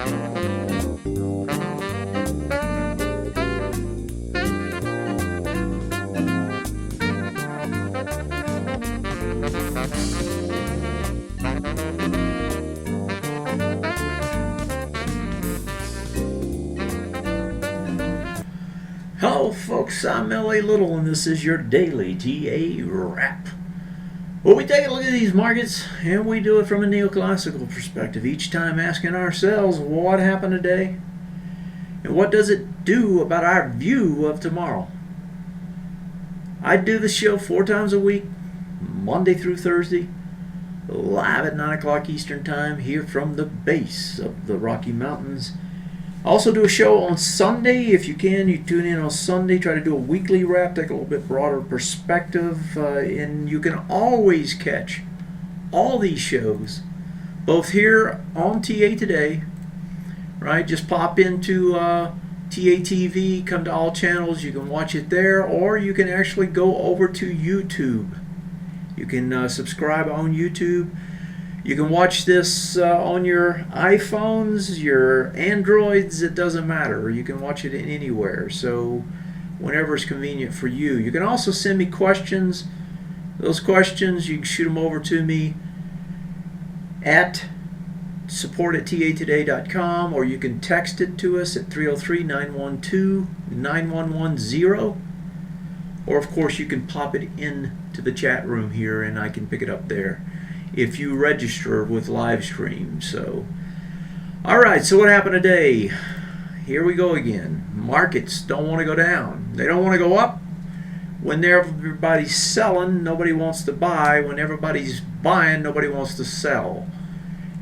Hello folks, I'm L.A. Little and this is your daily TA wrap. Well, we take a look at these markets and we do it from a neoclassical perspective, each time asking ourselves what happened today and what does it do about our view of tomorrow. I do the show 4 times a week, Monday through Thursday, live at 9 o'clock Eastern Time here from the base of the Rocky Mountains. I also do a show on Sunday. If you can, you tune in on Sunday. Try to do a weekly wrap, take a little bit broader perspective. And you can always catch all these shows, both here on TA Today, right? Just pop into TA TV, come to all channels. You can watch it there, or you can actually go over to YouTube. You can subscribe on YouTube. You can watch this on your iPhones, your Androids, it doesn't matter. You can watch it anywhere, so whenever it's convenient for you. You can also send me questions. Those questions, you can shoot them over to me at support@tatoday.com, or you can text it to us at 303-912-9110. Or, of course, you can pop it into the chat room here, and I can pick it up there if you register with live stream. So, all right, so what happened today? Here we go again. Markets don't want to go down. They don't want to go up. When everybody's selling, nobody wants to buy. When everybody's buying, nobody wants to sell.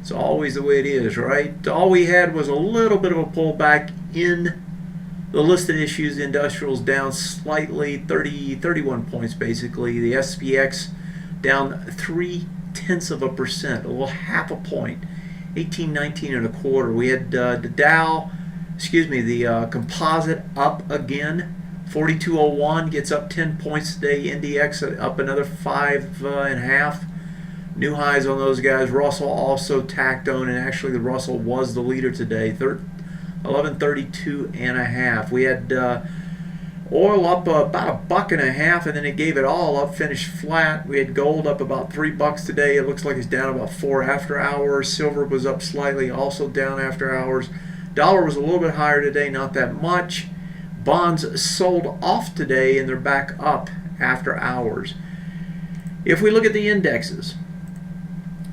It's always the way it is, right? All we had was a little bit of a pullback in the listed issues. The industrials down slightly, 31 points basically. The SPX down 0.3%, a little half a point, 18.19 1/4. We had the composite up again, 42.01, gets up 10 points today. NDX up another 5.5. New highs on those guys. Russell also tacked on, and actually the Russell was the leader today, 1132.5. We had oil up about $1.50, and then it gave it all up, finished flat. We had gold up about $3 today. It looks like it's down about 4 after hours. Silver was up slightly, also down after hours. Dollar was a little bit higher today, not that much. Bonds sold off today, and they're back up after hours. If we look at the indexes,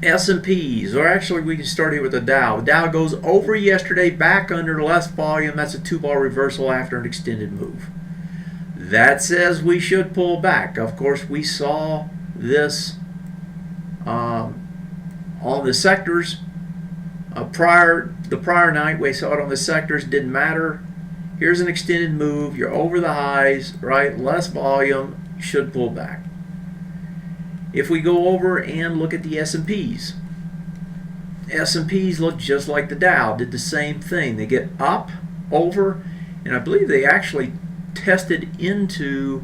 S&Ps, or actually we can start here with the Dow. The Dow goes over yesterday, back under, less volume. That's a 2-bar reversal after an extended move. That says we should pull back. Of course, we saw this on the sectors the prior night. We saw it on the sectors. Didn't matter. Here's an extended move. You're over the highs, right? Less volume, should pull back. If we go over and look at the S&Ps, S&Ps look just like the Dow. Did the same thing. They get up, over, and I believe they actually tested into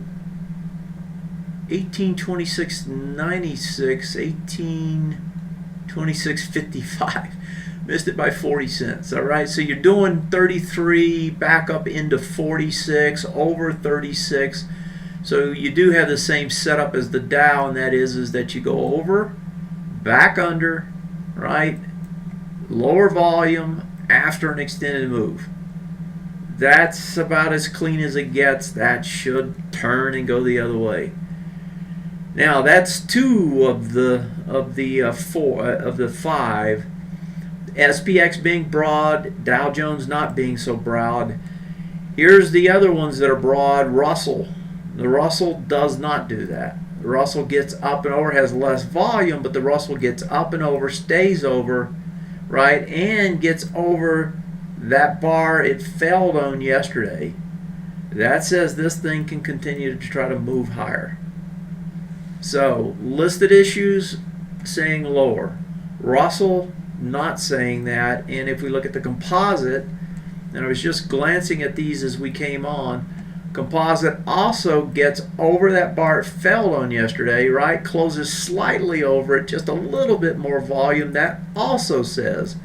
1826.96, 1826.55. Missed it by 40 cents. All right, so you're doing 33, back up into 46, over 36. So you do have the same setup as the Dow, and that is that you go over, back under, right? Lower volume after an extended move. That's about as clean as it gets. That should turn and go the other way. Now that's 2 of the 5. SPX being broad, Dow Jones not being so broad. Here's the other ones that are broad. Russell. The Russell does not do that. The Russell gets up and over, has less volume, but the Russell gets up and over, stays over, right, and gets over that bar it failed on yesterday. That says this thing can continue to try to move higher. So, listed issues saying lower. Russell not saying that. And if we look at the composite, and I was just glancing at these as we came on, composite also gets over that bar it fell on yesterday, right? Closes slightly over it, just a little bit more volume. That also says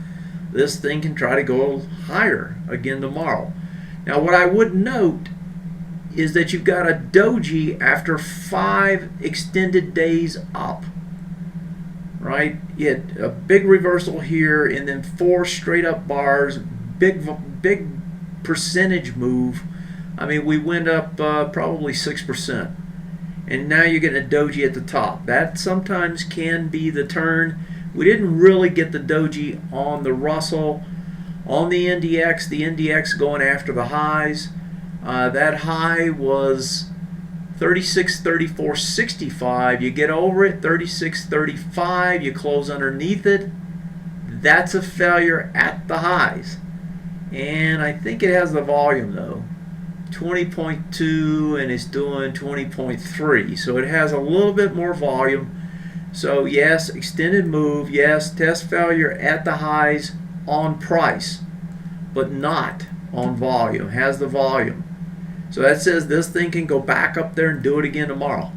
this thing can try to go higher again tomorrow. Now, what I would note is that you've got a doji after 5 extended days up, right? You had a big reversal here and then 4 straight up bars, big percentage move. I mean, we went up probably 6%. And now you're getting a doji at the top. That sometimes can be the turn. We didn't really get the doji on the Russell. On the NDX going after the highs. That high was 36.34.65. You get over it, 36.35. You close underneath it. That's a failure at the highs. And I think it has the volume though. 20.2 and it's doing 20.3. So it has a little bit more volume. So yes, extended move. Yes, test failure at the highs on price, but not on volume. Has the volume. So that says this thing can go back up there and do it again tomorrow.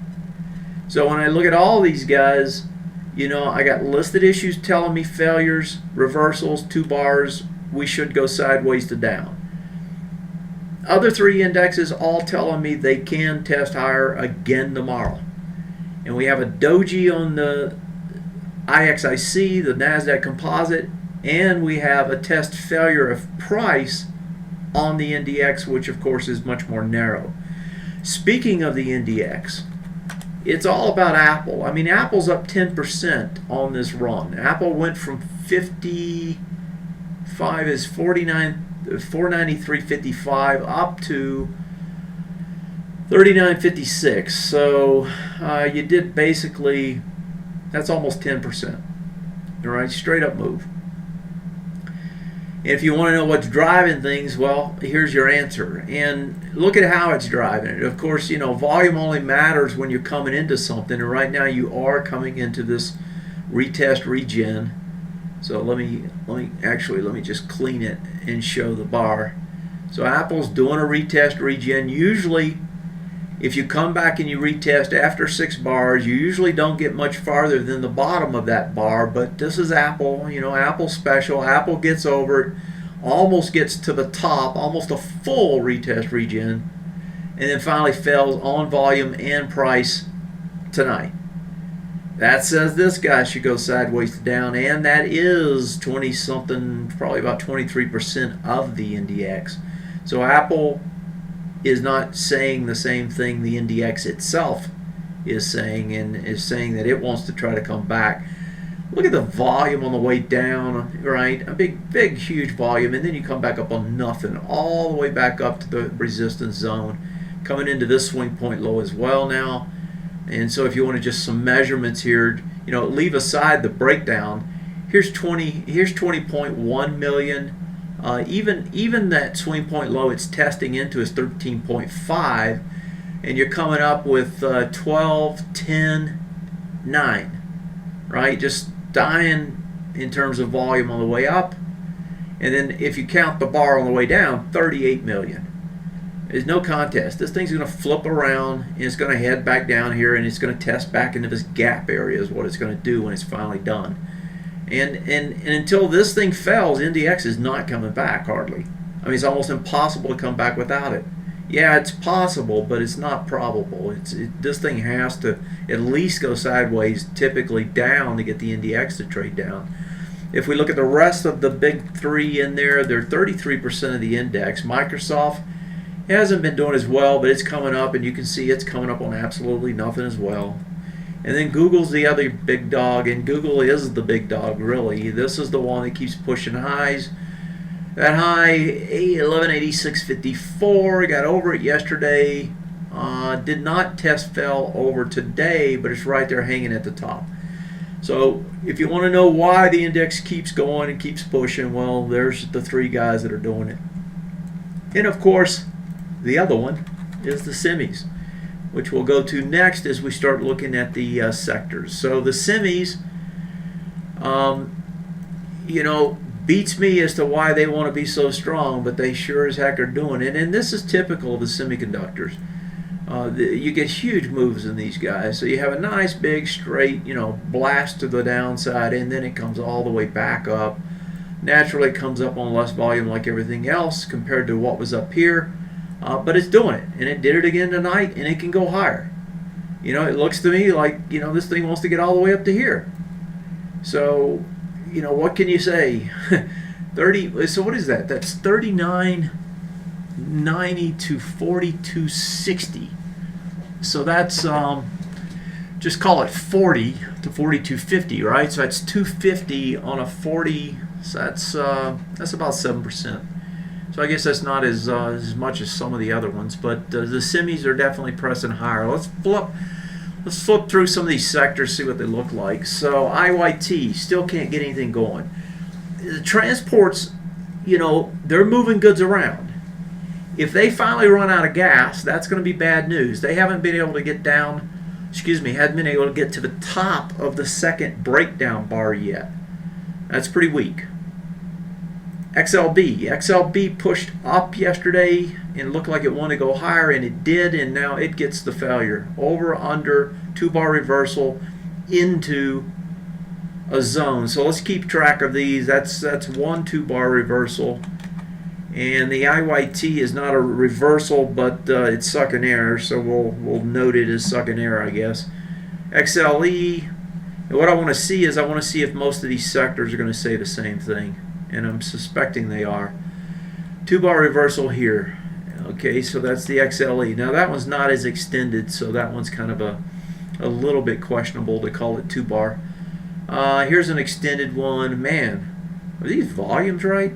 So when I look at all these guys, you know, I got listed issues telling me failures, reversals, 2 bars, we should go sideways to down. Other 3 indexes all telling me they can test higher again tomorrow. And we have a doji on the IXIC, the NASDAQ composite, and we have a test failure of price on the NDX, which of course is much more narrow. Speaking of the NDX, it's all about Apple. I mean, Apple's up 10% on this run. Apple went from 55 is 493.55 up to 39.56. So you did basically, that's almost 10%. All right, straight up move. If you want to know what's driving things, well, here's your answer. And look at how it's driving it. Of course, you know, volume only matters when you're coming into something. And right now you are coming into this retest regen. So let me just clean it and show the bar. So Apple's doing a retest regen. Usually, if you come back and you retest after 6 bars, you usually don't get much farther than the bottom of that bar. But this is Apple, you know, Apple special. Apple gets over it, almost gets to the top, almost a full retest regen, and then finally fails on volume and price tonight. That says this guy should go sideways to down, and that is 20 something, probably about 23% of the NDX. So Apple is not saying the same thing the NDX itself is saying, and is saying that it wants to try to come back. Look at the volume on the way down, right? A big, huge volume, and then you come back up on nothing, all the way back up to the resistance zone, coming into this swing point low as well now. And so if you want to just some measurements here, you know, leave aside the breakdown. Here's 20.1 million. Even that swing point low it's testing into is 13.5, and you're coming up with 12, 10, 9, right? Just dying in terms of volume on the way up, and then if you count the bar on the way down, 38 million. There's no contest. This thing's going to flip around and it's going to head back down here, and it's going to test back into this gap area is what it's going to do when it's finally done. And until this thing fails, NDX is not coming back hardly. I mean, it's almost impossible to come back without it. Yeah, it's possible, but it's not probable. This thing has to at least go sideways, typically down, to get the NDX to trade down. If we look at the rest of the big 3 in there, they're 33% of the index. Microsoft hasn't been doing as well, but it's coming up, and you can see it's coming up on absolutely nothing as well. And then Google's the other big dog, and Google is the big dog, really. This is the one that keeps pushing highs. That high, 1186.54, got over it yesterday. Did not test fell over today, but it's right there hanging at the top. So if you want to know why the index keeps going and keeps pushing, well, there's the 3 guys that are doing it. And of course, the other one is the semis, which we'll go to next as we start looking at the sectors. So the semis, you know, beats me as to why they want to be so strong, but they sure as heck are doing it. And this is typical of the semiconductors. You get huge moves in these guys. So you have a nice big straight, you know, blast to the downside, and then it comes all the way back up. Naturally, it comes up on less volume like everything else compared to what was up here, but it's doing it, and it did it again tonight, and it can go higher. You know, it looks to me like, you know, this thing wants to get all the way up to here. So, you know, what can you say? 30. So what is that? That's 39.90 to 42.60. So that's just call it 40 to 42.50, right? So that's 250 on a 40. So that's about 7%. So I guess that's not as much as some of the other ones, but the semis are definitely pressing higher. Let's flip through some of these sectors, see what they look like. So IYT still can't get anything going. The transports, you know, they're moving goods around. If they finally run out of gas, that's going to be bad news. They haven't been able to get down, hadn't been able to get to the top of the second breakdown bar yet. That's pretty weak. XLB pushed up yesterday and looked like it wanted to go higher, and it did, and now it gets the failure. Over, under, 2-bar reversal into a zone. So let's keep track of these. That's 1 2-bar reversal, and the IYT is not a reversal, but it's sucking air, so we'll note it as sucking air, I guess. XLE, and what I want to see is if most of these sectors are going to say the same thing, and I'm suspecting they are. 2-bar reversal here. Okay, so that's the XLE. Now that one's not as extended, so that one's kind of a little bit questionable to call it 2-bar. Here's an extended one. Man, are these volumes right?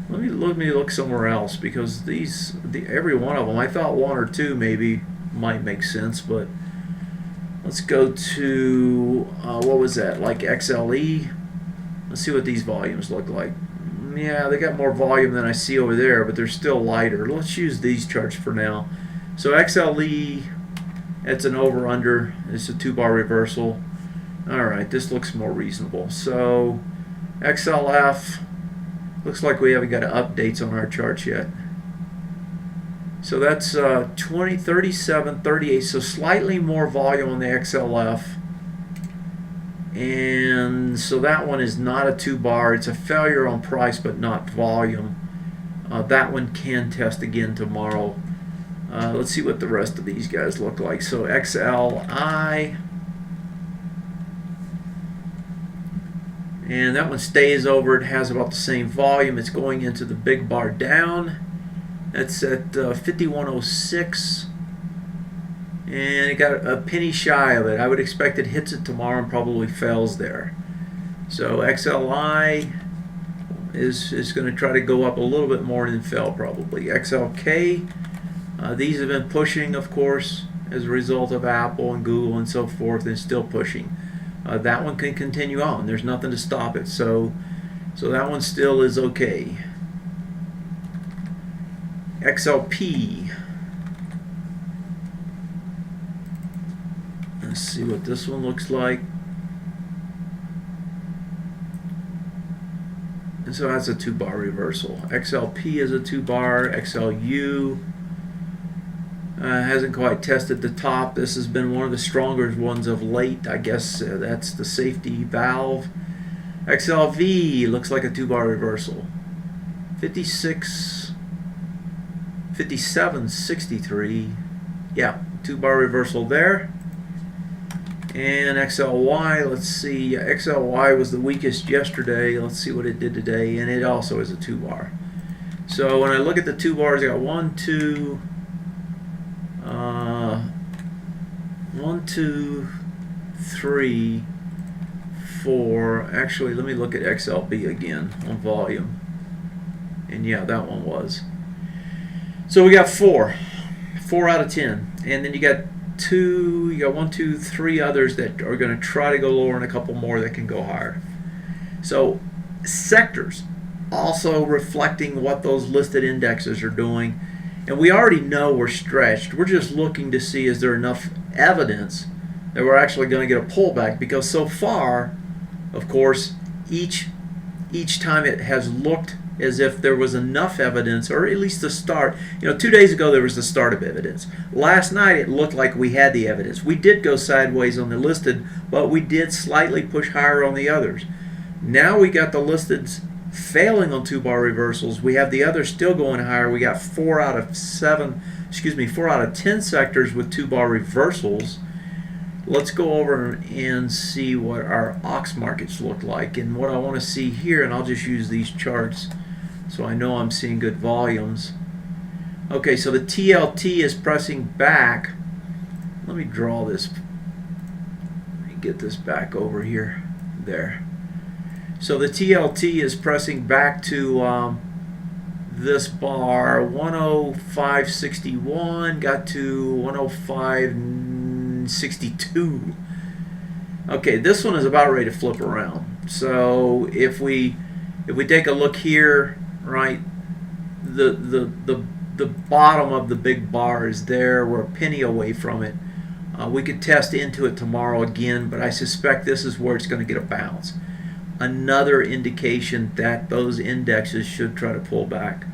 Let me look somewhere else, because every one of them, I thought 1 or 2 maybe might make sense, but let's go to what was that, like XLE? Let's see what these volumes look like. Yeah, they got more volume than I see over there, but they're still lighter. Let's use these charts for now. So XLE, it's an over-under. It's a 2-bar reversal. All right, this looks more reasonable. So XLF, looks like we haven't got updates on our charts yet. So that's 20, 37, 38, so slightly more volume on the XLF. And so that one is not a 2-bar. It's a failure on price but not volume. That one can test again tomorrow. Let's see what the rest of these guys look like. So XLI, and that one stays over. It has about the same volume. It's going into the big bar down. That's at 5106. And it got a penny shy of it. I would expect it hits it tomorrow and probably fails there. So XLI is going to try to go up a little bit more than fell probably. XLK, these have been pushing, of course, as a result of Apple and Google and so forth, and still pushing. That one can continue on. There's nothing to stop it. So that one still is okay. XLP. Let's see what this one looks like. And so that's a 2-bar reversal. XLP is a 2-bar. XLU hasn't quite tested the top. This has been one of the stronger ones of late. I guess that's the safety valve. XLV looks like a 2-bar reversal. 57.63. Yeah, 2-bar reversal there. And XLY, let's see, XLY was the weakest yesterday. Let's see what it did today, and it also is a 2-bar. So when I look at the 2 bars, I got 1, 2, 3, 4. Actually, let me look at XLB again on volume. And yeah, that one was. So we got 4 out of 10, and then you got 1, 2, 3 others that are going to try to go lower, and a couple more that can go higher. So sectors also reflecting what those listed indexes are doing, and we already know we're stretched. We're just looking to see, is there enough evidence that we're actually going to get a pullback, because so far, of course, each time it has looked as if there was enough evidence, or at least the start. 2 days ago there was the start of evidence. Last night it looked like we had the evidence. We did go sideways on the listed, but we did slightly push higher on the others. Now we got the listeds failing on 2-bar reversals. We have the others still going higher. We got 4 out of 10 sectors with 2-bar reversals. Let's go over and see what our ox markets look like. And what I want to see here, and I'll just use these charts so I know I'm seeing good volumes. Okay, so the TLT is pressing back. Let me draw this. Let me get this back over here. There. So the TLT is pressing back to this bar, 105.61, got to 105.62. Okay, this one is about ready to flip around. So if we take a look here, right, the bottom of the big bar is there. We're a penny away from it. We could test into it tomorrow again, but I suspect this is where it's going to get a bounce. Another indication that those indexes should try to pull back.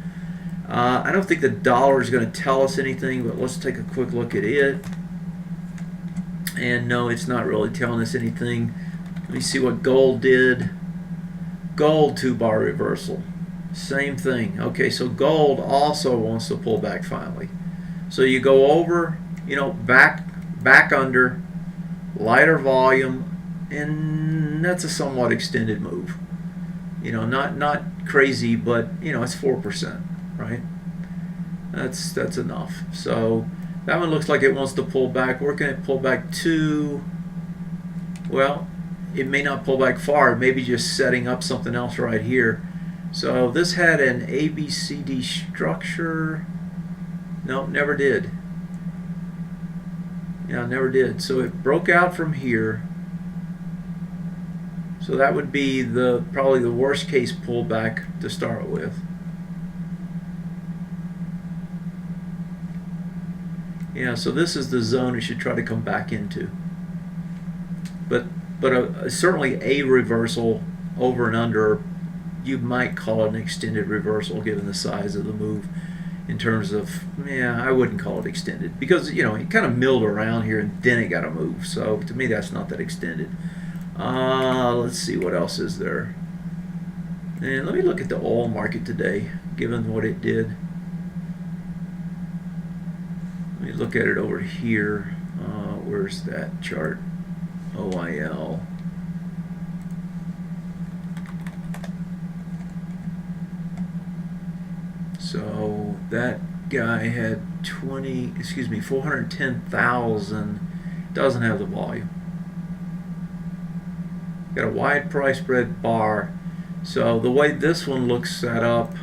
I don't think the dollar is going to tell us anything, but let's take a quick look at it. And no, it's not really telling us anything. Let me see what gold did. Gold 2-bar reversal. Same thing. Okay, so gold also wants to pull back finally. So you go over, back under, lighter volume, and that's a somewhat extended move. Not crazy, but it's 4%, right? That's enough. So that one looks like it wants to pull back. We're going to pull back to, well, it may not pull back far. It may be just setting up something else right here. So this had an ABCD structure. No, never did. Yeah, never did. So it broke out from here. So that would be probably the worst case pullback to start with. Yeah, so this is the zone we should try to come back into. But certainly a reversal over and under, you might call it an extended reversal given the size of the move. In terms of, I wouldn't call it extended because it kind of milled around here and then it got to move. So to me, that's not that extended. Let's see what else is there. And let me look at the oil market today, given what it did. Let me look at it over here. Where's that chart? OIL. So that guy had 410,000. Doesn't have the volume. Got a wide price spread bar. So the way this one looks set up,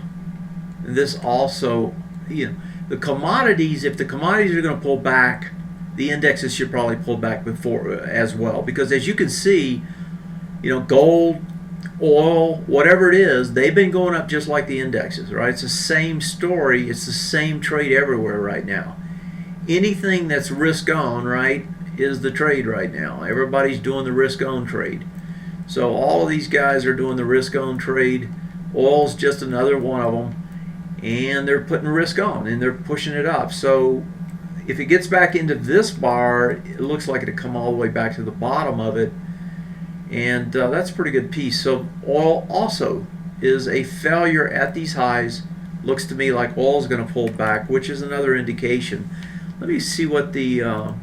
and this also, the commodities, if the commodities are going to pull back, the indexes should probably pull back before as well. Because as you can see, gold, oil, whatever it is, they've been going up just like the indexes, right? It's the same story. It's the same trade everywhere right now. Anything that's risk on, right, is the trade right now. Everybody's doing the risk on trade. So all of these guys are doing the risk on trade. Oil's just another one of them. And they're putting risk on and they're pushing it up. So if it gets back into this bar, it looks like it'll come all the way back to the bottom of it. And that's a pretty good piece. So oil also is a failure at these highs. Looks to me like oil is going to pull back, which is another indication. Let me see what the,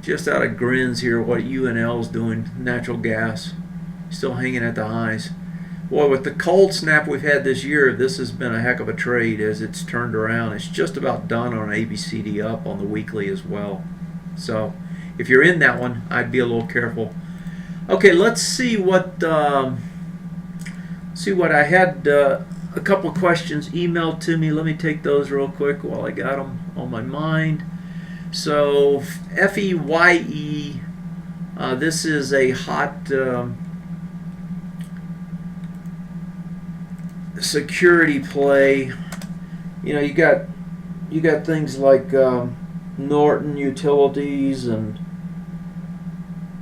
just out of grins here, what UNL is doing. Natural gas, still hanging at the highs. Boy, with the cold snap we've had this year, this has been a heck of a trade as it's turned around. It's just about done on ABCD up on the weekly as well. So if you're in that one, I'd be a little careful. Okay, let's see what I had a couple questions emailed to me. Let me take those real quick while I got them on my mind. So FEYE, this is a hot security play. You got things like Norton Utilities and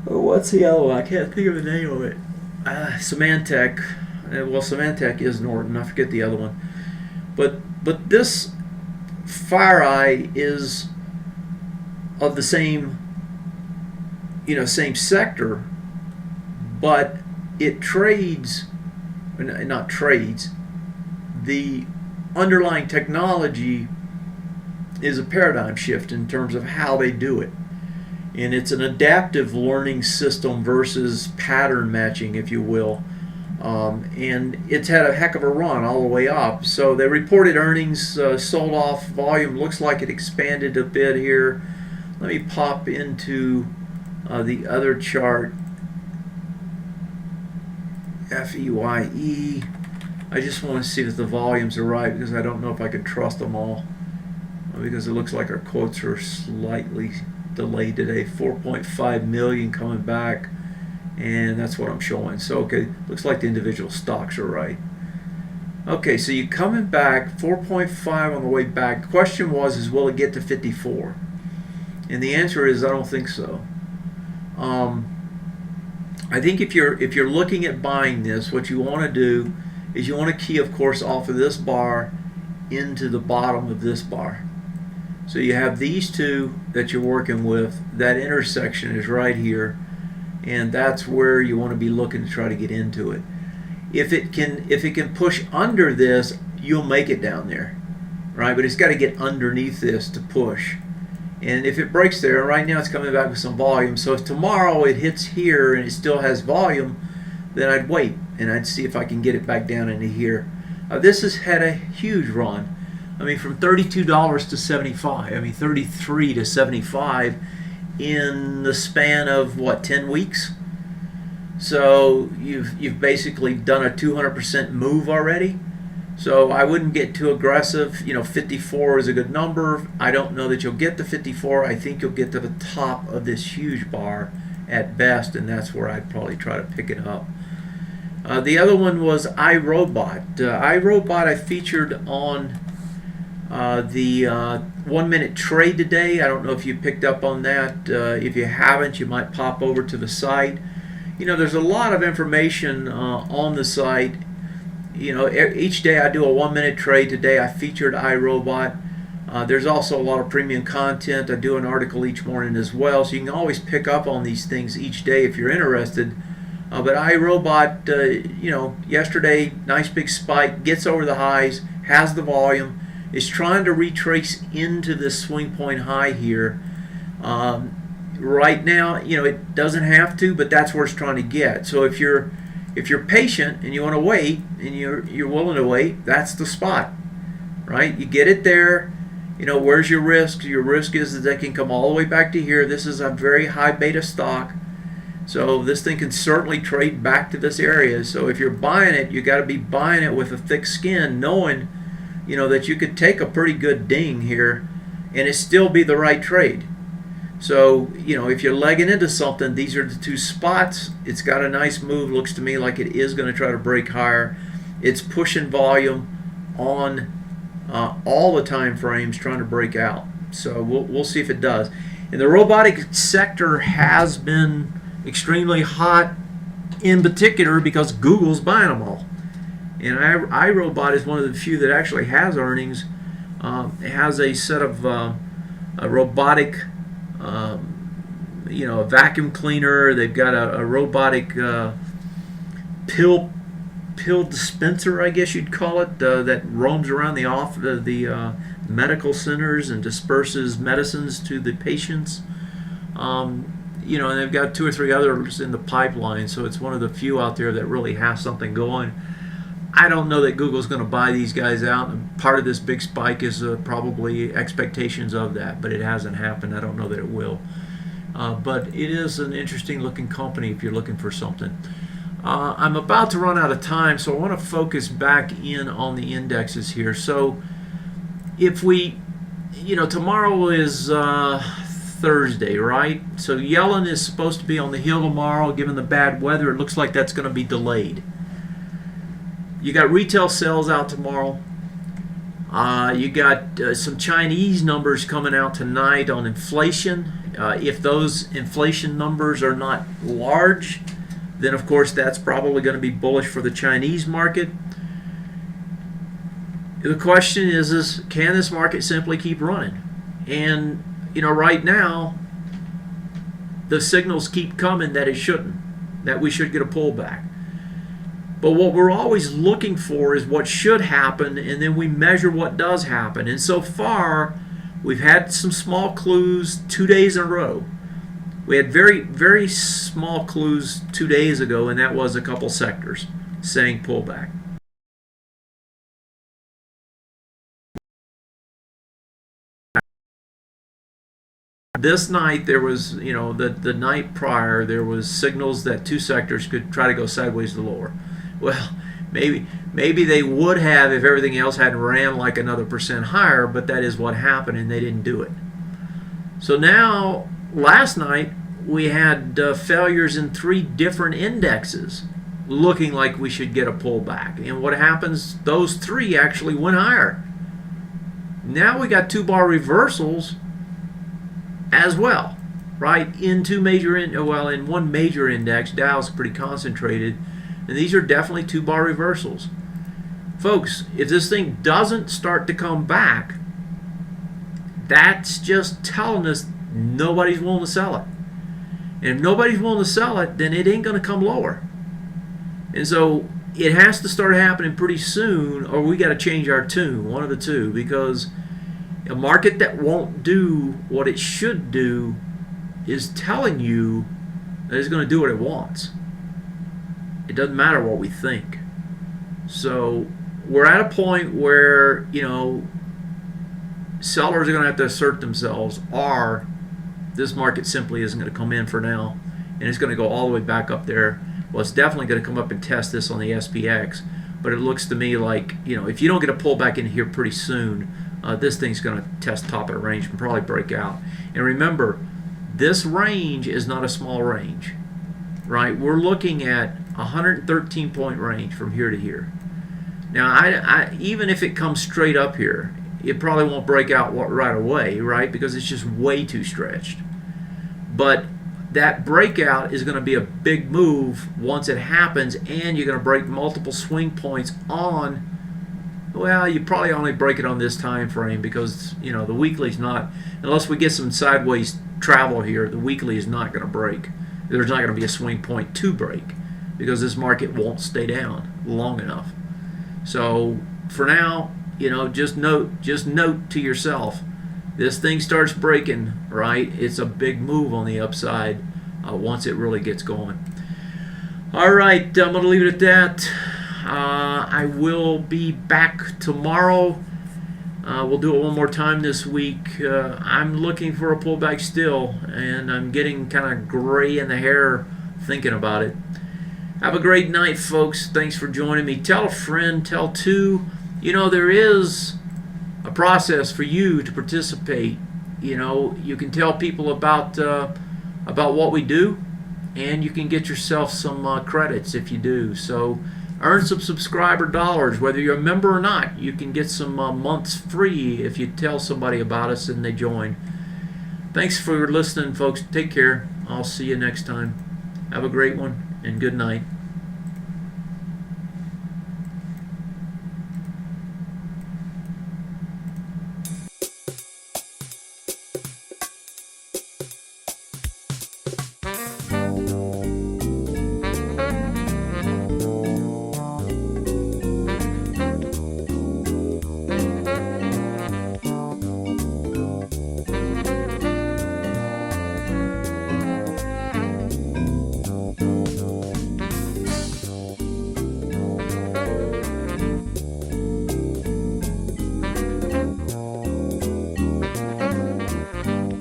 what's the other one? I can't think of the name of it. Symantec. Well, Symantec is Norton. I forget the other one. But this FireEye is of the same same sector, but it trades not trades. The underlying technology is a paradigm shift in terms of how they do it. And it's an adaptive learning system versus pattern matching, if you will. And it's had a heck of a run all the way up. So they reported earnings, sold off volume. Looks like it expanded a bit here. Let me pop into the other chart. FEYE. I just want to see that the volumes are right because I don't know if I can trust them all. Because it looks like our quotes are slightly delayed today. 4.5 million coming back, and that's what I'm showing. So okay, looks like the individual stocks are right. Okay, so you coming back 4.5 on the way back. The question is will it get to 54? And the answer is I don't think so. I think if you're looking at buying this, what you want to do is you want to key, of course, off of this bar into the bottom of this bar. So you have these two that you're working with. That intersection is right here, and that's where you want to be looking to try to get into it. If it can push under this, you'll make it down there, right? But it's got to get underneath this to push. And if it breaks there, right now it's coming back with some volume. So if tomorrow it hits here and it still has volume, then I'd wait and I'd see if I can get it back down into here. This has had a huge run. I mean, from $32 to 75. I mean, 33 to 75 in the span of what, 10 weeks? So you've basically done a 200% move already. So I wouldn't get too aggressive. 54 is a good number. I don't know that you'll get to 54. I think you'll get to the top of this huge bar at best, and that's where I'd probably try to pick it up. The other one was iRobot. iRobot I featured on the 1 minute trade today. I don't know if you picked up on that. If you haven't, you might pop over to the site. There's a lot of information on the site. Each day I do a 1 minute trade. Today I featured iRobot. There's also a lot of premium content. I do an article each morning as well, so you can always pick up on these things each day if you're interested. But iRobot, yesterday, nice big spike, gets over the highs, has the volume, is trying to retrace into this swing point high here. Right now, it doesn't have to, but that's where it's trying to get. So if you're patient and you want to wait and you're willing to wait, that's the spot, right? You get it there. Where's your risk? Your risk is that they can come all the way back to here. This is a very high beta stock. So this thing can certainly trade back to this area. So if you're buying it, you got to be buying it with a thick skin, knowing, that you could take a pretty good ding here and it still be the right trade. So, if you're legging into something, these are the two spots. It's got a nice move. Looks to me like it is going to try to break higher. It's pushing volume on all the time frames, trying to break out. So we'll see if it does. And the robotic sector has been extremely hot, in particular because Google's buying them all. And iRobot is one of the few that actually has earnings. It has a set of a robotic, a vacuum cleaner. They've got a robotic pill dispenser, I guess you'd call it, that roams around the medical centers and disperses medicines to the patients. And they've got 2 or 3 others in the pipeline, so it's one of the few out there that really has something going. I don't know that Google's going to buy these guys out, and part of this big spike is probably expectations of that, but it hasn't happened. I don't know that it will. But it is an interesting looking company if you're looking for something. I'm about to run out of time, so I want to focus back in on the indexes here. So if we, tomorrow is Thursday, right? So Yellen is supposed to be on the Hill tomorrow. Given the bad weather, it looks like that's going to be delayed. You got retail sales out tomorrow. You got some Chinese numbers coming out tonight on inflation. If those inflation numbers are not large, then of course that's probably going to be bullish for the Chinese market. The question is can this market simply keep running? And right now the signals keep coming that it shouldn't, that we should get a pullback. But what we're always looking for is what should happen, and then we measure what does happen. And so far, we've had some small clues 2 days in a row. We had very, very small clues 2 days ago, and that was a couple sectors saying pullback. This night there was, the night prior, there was signals that two sectors could try to go sideways to lower. Well, maybe they would have if everything else hadn't ran like another percent higher, but that is what happened, and they didn't do it. So now, last night we had failures in 3 different indexes, looking like we should get a pullback. And what happens? Those 3 actually went higher. Now we got 2 bar reversals as well, right? In one major index, Dow's pretty concentrated, and these are definitely 2 bar reversals. Folks, if this thing doesn't start to come back, that's just telling us nobody's willing to sell it. And if nobody's willing to sell it, then it ain't going to come lower. And so it has to start happening pretty soon, or we got to change our tune, one of the two, because a market that won't do what it should do is telling you that it's going to do what it wants. It doesn't matter what we think. So we're at a point where, sellers are going to have to assert themselves, or this market simply isn't going to come in for now, and it's going to go all the way back up there. Well, it's definitely going to come up and test this on the SPX, but it looks to me like, if you don't get a pullback in here pretty soon, this thing's going to test top of the range and probably break out. And remember, this range is not a small range, right? We're looking at a 113-point range from here to here. Now, I even if it comes straight up here, it probably won't break out right away, right? Because it's just way too stretched. But that breakout is going to be a big move once it happens, and you're going to break multiple swing points on. Well, you probably only break it on this time frame because the weekly's not, unless we get some sideways travel here, the weekly is not going to break. There's not going to be a swing point to break because this market won't stay down long enough. So for now, just note to yourself, this thing starts breaking, right? It's a big move on the upside once it really gets going. All right, I'm going to leave it at that. I will be back tomorrow. We'll do it one more time this week. I'm looking for a pullback still, and I'm getting kind of gray in the hair thinking about it. Have a great night, folks. Thanks for joining me. Tell a friend, tell 2. There is a process for you to participate. You can tell people about what we do, and you can get yourself some credits if you do. So earn some subscriber dollars, whether you're a member or not. You can get some months free if you tell somebody about us and they join. Thanks for listening, folks. Take care. I'll see you next time. Have a great one, and good night.